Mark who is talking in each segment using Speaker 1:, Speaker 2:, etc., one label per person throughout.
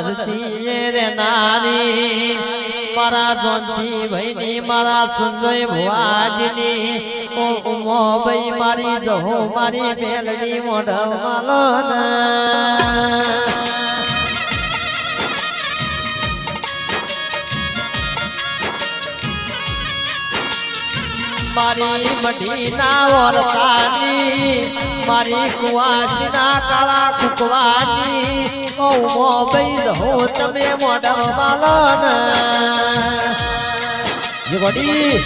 Speaker 1: ધરતી રે નારી મારા જોનથી ભાઈની મારા સંજય ભુવાજીની ઓ ઉમો ભાઈ મારી જહો મારી બેલડી મોઢ માલો મારી મઢી ના ઓરતાની મારી કુવાસી ના કાળા કુકવાની ઓ મોબાઈલ હો તમે મોઢ માલો જગડી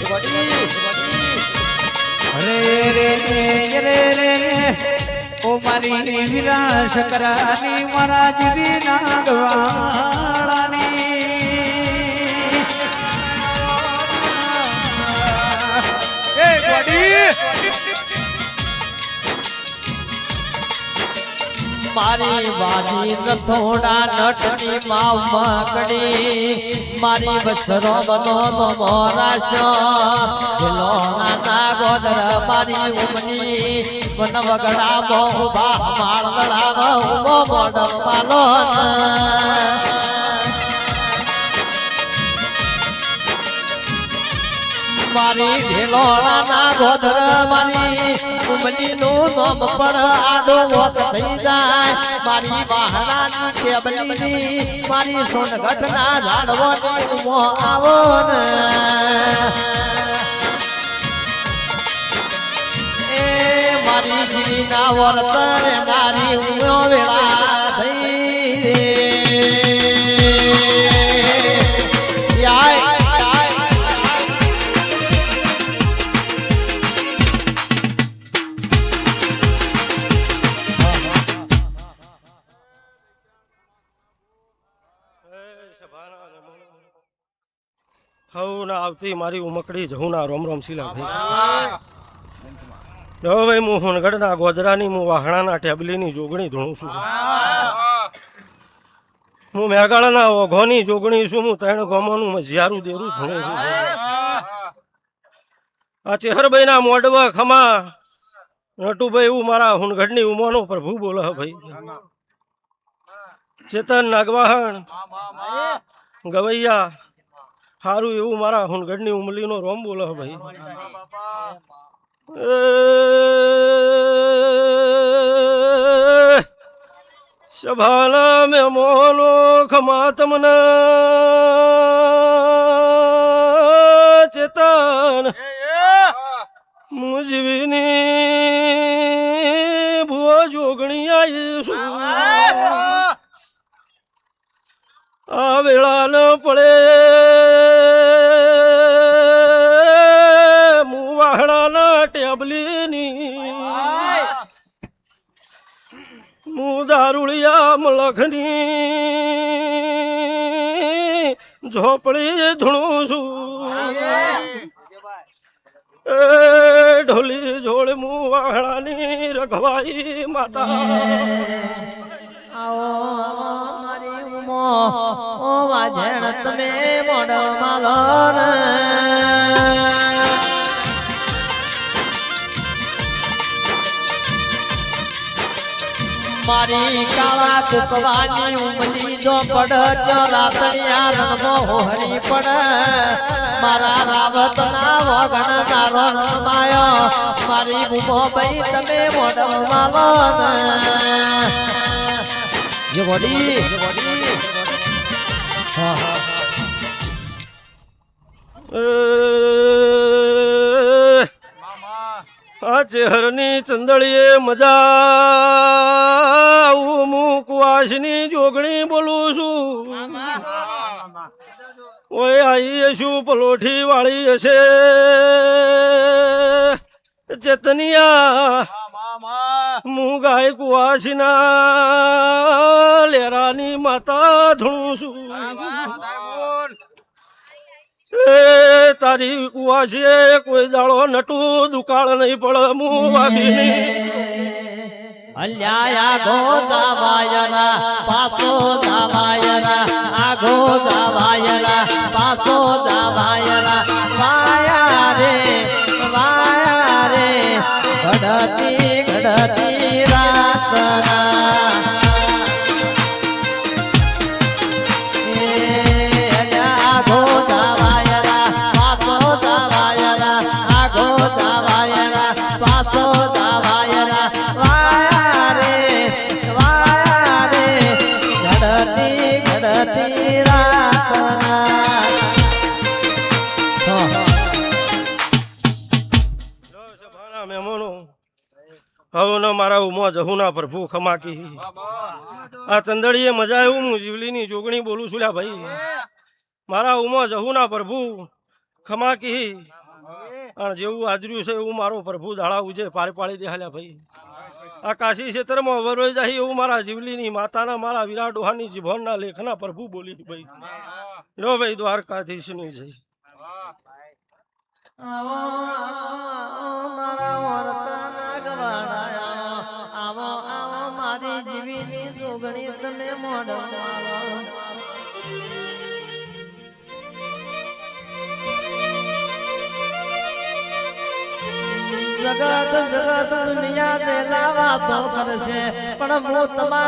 Speaker 2: રે રે રે રે ઓ મારી વીરા શકરાની મારા જીવી નાગવાળાની
Speaker 1: મારી વાજી નથોડા નટની માવ મકડી મારી બસરો બનો નો મોરાશો લોણા ના ગોદર મારી ઉમની વન વગડા બો ઉભા માળ લડા ઉભો મોઢ માલો મારી ઢેલોણા ના ગોદર મારી ઉમની નું નોમ પર આડો વોક થઈ જાય મારી વાહણાની ટેબલીની મારી સોનગઢ ના ઝાડવાની ઉમો આવો ને એ મારી જીવી ના વર્તન નારી ઉમો વેળા થઈ રે યાય
Speaker 3: હવ ના આવતી મારી ઉમકડી જહુ ના રોમ રોમ શીલા ભાઈ હવે હું હુનગઢ ના ગોદરાની હું વાહણા ના ટેબલીની જોગણી ધૂણું છું હું મેઘાળા ના ઓઘોની જોગણી છું હું ત્રણ ગોમોનું મઝિયારું દેરું ધૂણું છું આ ચેહરભાઈ ના મોડવા ખમા નટુભાઈ એવું મારા હુનગઢ ની ઉમોનો પ્રભુ બોલે ભાઈ ચેતન નાગવાહણ ગવૈયા હારું એવું મારા હુનગઢની ઉમલીનો રોમ બોલો ભાઈ સભાના મેં મોનો ખમા તમને ચેતન મુજવીની ભુવો જોગણી આવીશું આ વેળા ન પડે મુવાહણાના ટેબલીની મુ દારૂળિયા મલખની ઝોપડી ધૂણું છું એ ઢોલી જોડ મુવાહણાની રઘવાઈ માતા
Speaker 1: આવો મારી ઉમો ઓ વાજણ તમે મોઢ માલો મારી કાળા કુકવાની ઉમલી જો પડ રાતણિયા રણમો હરી પડ મારા રાવત ના વગણ ના રણ માયો મારી ઉમો ભાઈ તમે મોઢ માલો જગડી
Speaker 3: આ ચેહરની ચંદડીએ મજા હું કુવાસની જોગણી બોલું છું ઓય આઈ શું પલોઠી વાળી હશે ચેતનિયા હું ગાય કુવાસીના લેરાની માતા ધૂણું છું એ તારી કુવાસીએ કોઈ દાડો નટું દુકાળ નહીં પડે હું વાગી નહીં
Speaker 1: અલ્યા ગો જાવાયરા પાસો જાવાયરા આગો જાવાયરા પાસો જાવાયરા વાયા રે ઘડતી ઘડતી રાતના
Speaker 3: હવ ન મારા ઉમો જહુના પ્રભુ ખમાકી આ ચંદડીએ મજા આવ્યું હું જીવલીની જોગણી બોલું છું લ્યા ભાઈ મારા ઉમો જહુના પ્રભુ ખમાકી અને જેવું આદર્યું છે એવું મારો પ્રભુ દાડા ઉજે પાર પાડી દે હાલ્યા ભાઈ આ કાશી ક્ષેત્રમાં વરોઈ જાય એવું મારા જીવલીની માતાના મારા વિરાટ ડોહાની જીભોનના લેખના પ્રભુ બોલી ભાઈ લો ભાઈ દ્વારકાધીશની જય
Speaker 1: આવો મારા વર્તાના ગવાડાયા આવો આવો મારી જીવીની જોગણી તમે મોઢમાં જગત જગત દુનિયા તે લાવા તો કરશે પણ હું તમારા